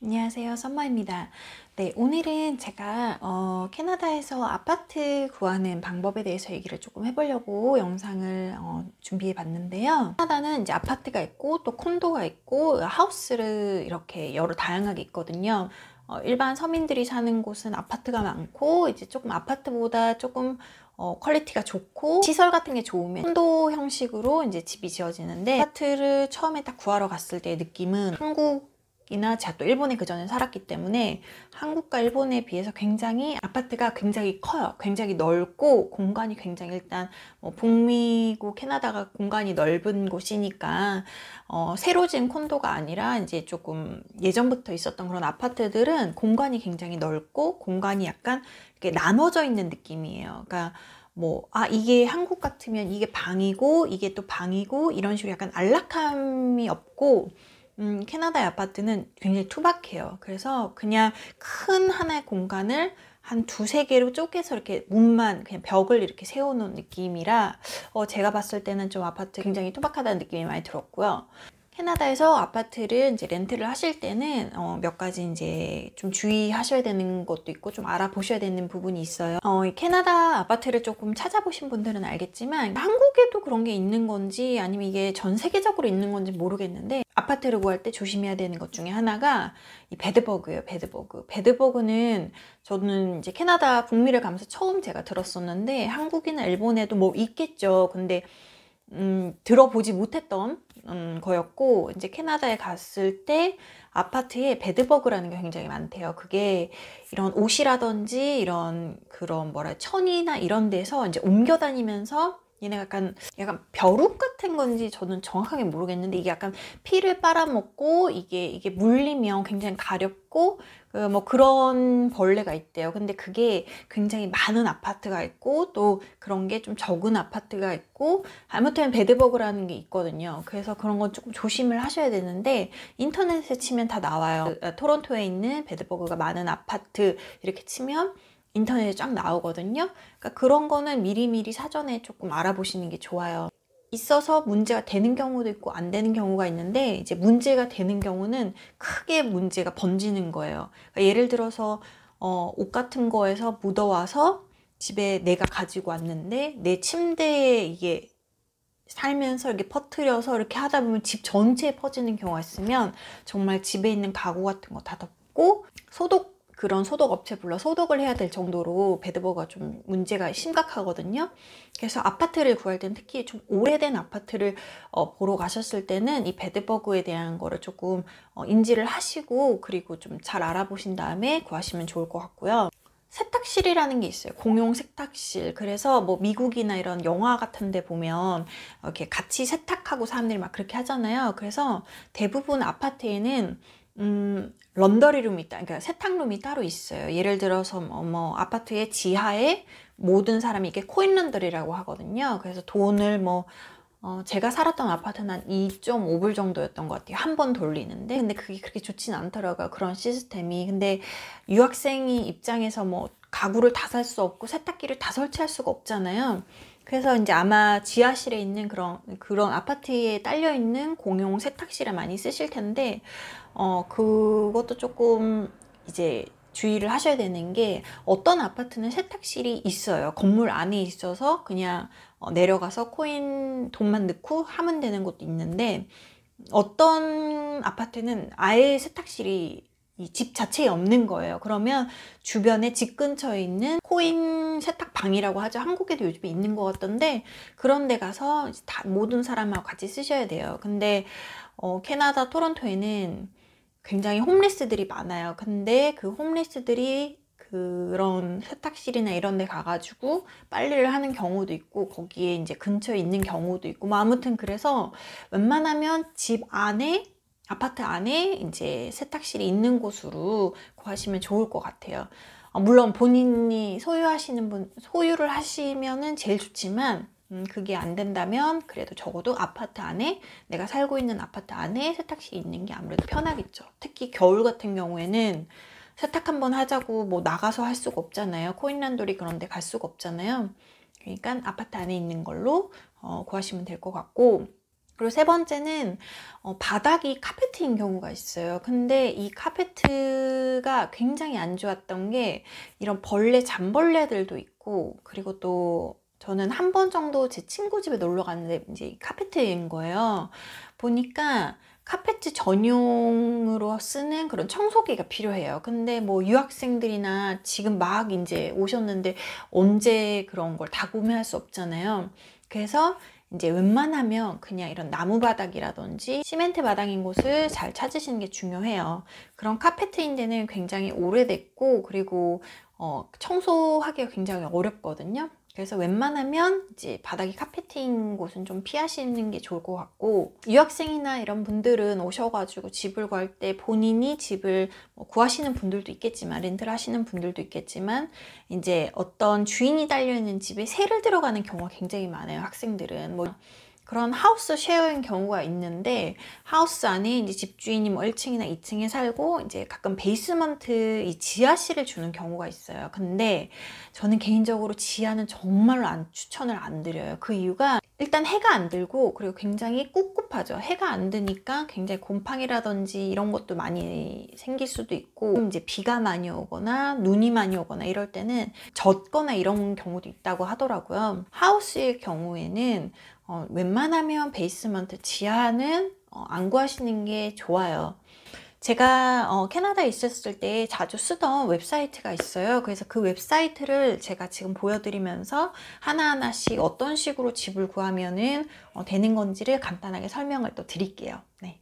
안녕하세요, 썸머입니다. 네, 오늘은 제가 캐나다에서 아파트 구하는 방법에 대해서 얘기를 조금 해보려고 영상을 준비해 봤는데요. 캐나다는 이제 아파트가 있고 또 콘도가 있고 하우스를 이렇게 여러 다양하게 있거든요. 일반 서민들이 사는 곳은 아파트가 많고 이제 조금 아파트보다 조금 퀄리티가 좋고 시설 같은 게 좋으면 콘도 형식으로 이제 집이 지어지는데, 아파트를 처음에 딱 구하러 갔을 때의 느낌은 한국이나 제가 또 일본에 그전에 살았기 때문에 한국과 일본에 비해서 굉장히 아파트가 굉장히 커요. 굉장히 넓고 공간이 굉장히, 일단 북미고 캐나다가 공간이 넓은 곳이니까 새로 지은 콘도가 아니라 이제 조금 예전부터 있었던 그런 아파트들은 공간이 굉장히 넓고 공간이 약간 이렇게 나눠져 있는 느낌이에요. 그러니까 이게 한국 같으면 이게 방이고 이게 또 방이고 이런 식으로 약간 안락함이 없고, 캐나다의 아파트는 굉장히 투박해요. 그래서 그냥 큰 하나의 공간을 한 두세 개로 쪼개서 이렇게 문만 그냥 벽을 이렇게 세워놓은 느낌이라 제가 봤을 때는 좀 아파트 굉장히 투박하다는 느낌이 많이 들었고요. 캐나다에서 아파트를 이제 렌트를 하실 때는 몇 가지 이제 좀 주의하셔야 되는 것도 있고 좀 알아보셔야 되는 부분이 있어요. 이 캐나다 아파트를 조금 찾아보신 분들은 알겠지만 한국에도 그런 게 있는 건지 아니면 이게 전 세계적으로 있는 건지 모르겠는데, 아파트를 구할 때 조심해야 되는 것 중에 하나가 이 베드버그예요. 베드버그. 베드버그는 저는 이제 캐나다 북미를 가면서 처음 제가 들었었는데 한국이나 일본에도 뭐 있겠죠. 근데 들어보지 못했던 거였고, 이제 캐나다에 갔을 때 아파트에 베드버그라는 게 굉장히 많대요. 그게 이런 옷이라든지 이런 그런 천이나 이런 데서 이제 옮겨 다니면서 얘네가 약간 벼룩 같은 건지 저는 정확하게 모르겠는데, 이게 약간 피를 빨아먹고 이게 물리면 굉장히 가렵고 그런 벌레가 있대요. 근데 그게 굉장히 많은 아파트가 있고 또 그런 게 좀 적은 아파트가 있고, 아무튼 베드버그라는 게 있거든요. 그래서 그런 건 조금 조심을 하셔야 되는데, 인터넷에 치면 다 나와요. 토론토에 있는 베드버그가 많은 아파트 이렇게 치면 인터넷에 쫙 나오거든요. 그러니까 그런 거는 미리미리 사전에 조금 알아보시는 게 좋아요. 있어서 문제가 되는 경우도 있고 안 되는 경우가 있는데, 이제 문제가 되는 경우는 크게 문제가 번지는 거예요. 그러니까 예를 들어서 옷 같은 거에서 묻어와서 집에 내가 가지고 왔는데 내 침대에 이게 살면서 이렇게 퍼뜨려서 이렇게 하다 보면 집 전체에 퍼지는 경우가 있으면 정말 집에 있는 가구 같은 거 다 덮고 그런 소독 업체 불러 소독을 해야 될 정도로 베드버그가 좀 문제가 심각하거든요. 그래서 아파트를 구할 때는 특히 좀 오래된 아파트를 보러 가셨을 때는 이 베드버그에 대한 거를 조금 인지를 하시고, 그리고 좀 잘 알아보신 다음에 구하시면 좋을 것 같고요. 세탁실이라는 게 있어요. 공용 세탁실. 그래서 미국이나 이런 영화 같은 데 보면 이렇게 같이 세탁하고 사람들이 막 그렇게 하잖아요. 그래서 대부분 아파트에는 런더리룸이 있다. 그러니까 세탁룸이 따로 있어요. 예를 들어서 아파트의 지하에 모든 사람이 이게 코인 런더리라고 하거든요. 그래서 돈을 제가 살았던 아파트는 한 2.5불 정도였던 것 같아요. 한 번 돌리는데. 근데 그게 그렇게 좋진 않더라고요. 그런 시스템이. 근데 유학생이 입장에서 가구를 다 살 수 없고 세탁기를 다 설치할 수가 없잖아요. 그래서 이제 아마 지하실에 있는 그런 아파트에 딸려 있는 공용 세탁실을 많이 쓰실 텐데, 그것도 조금 이제 주의를 하셔야 되는 게, 어떤 아파트는 세탁실이 있어요. 건물 안에 있어서 그냥 내려가서 코인 돈만 넣고 하면 되는 곳도 있는데, 어떤 아파트는 아예 세탁실이 이 집 자체에 없는 거예요. 그러면 주변에 집 근처에 있는 코인 세탁방이라고 하죠. 한국에도 요즘에 있는 것 같던데, 그런 데 가서 다 모든 사람하고 같이 쓰셔야 돼요. 근데 캐나다 토론토에는 굉장히 홈리스들이 많아요. 근데 그 홈리스들이 그런 세탁실이나 이런 데 가가지고 빨래를 하는 경우도 있고, 거기에 이제 근처에 있는 경우도 있고, 아무튼 그래서 웬만하면 집 안에, 아파트 안에 이제 세탁실이 있는 곳으로 구하시면 좋을 것 같아요. 물론 본인이 소유를 하시면은 제일 좋지만, 그게 안 된다면 그래도 적어도 아파트 안에, 내가 살고 있는 아파트 안에 세탁실이 있는 게 아무래도 편하겠죠. 특히 겨울 같은 경우에는 세탁 한번 하자고 나가서 할 수가 없잖아요. 코인란돌이 그런 데 갈 수가 없잖아요. 그러니까 아파트 안에 있는 걸로 구하시면 될 것 같고, 그리고 세 번째는 바닥이 카페트인 경우가 있어요. 근데 이 카페트가 굉장히 안 좋았던 게 이런 벌레, 잠벌레들도 있고, 그리고 또 저는 한 번 정도 제 친구 집에 놀러 갔는데 이제 이 카페트인 거예요. 보니까 카페트 전용으로 쓰는 그런 청소기가 필요해요. 근데 뭐 유학생들이나 지금 막 이제 오셨는데 언제 그런 걸 다 구매할 수 없잖아요. 그래서 이제 웬만하면 그냥 이런 나무 바닥이라든지 시멘트 바닥인 곳을 잘 찾으시는 게 중요해요. 그런 카페트인 데는 굉장히 오래됐고, 그리고 청소하기가 굉장히 어렵거든요. 그래서 웬만하면 이제 바닥이 카페트인 곳은 좀 피하시는 게 좋을 것 같고, 유학생이나 이런 분들은 오셔가지고 집을 구할 때 본인이 집을 구하시는 분들도 있겠지만, 렌트를 하시는 분들도 있겠지만, 이제 어떤 주인이 달려있는 집에 새를 들어가는 경우가 굉장히 많아요. 학생들은 뭐 그런 하우스 쉐어인 경우가 있는데, 하우스 안에 이제 집주인이 뭐 1층이나 2층에 살고 이제 가끔 베이스먼트 이 지하실을 주는 경우가 있어요. 근데 저는 개인적으로 지하는 정말로 추천을 안 드려요. 그 이유가 일단 해가 안 들고, 그리고 굉장히 꿉꿉하죠. 해가 안 드니까 굉장히 곰팡이라든지 이런 것도 많이 생길 수도 있고, 이제 비가 많이 오거나 눈이 많이 오거나 이럴 때는 젖거나 이런 경우도 있다고 하더라고요. 하우스의 경우에는 웬만하면 베이스먼트 지하는 안 구하시는 게 좋아요. 제가 캐나다에 있었을 때 자주 쓰던 웹사이트가 있어요. 그래서 그 웹사이트를 제가 지금 보여드리면서 하나하나씩 어떤 식으로 집을 구하면은 되는 건지를 간단하게 설명을 또 드릴게요. 네.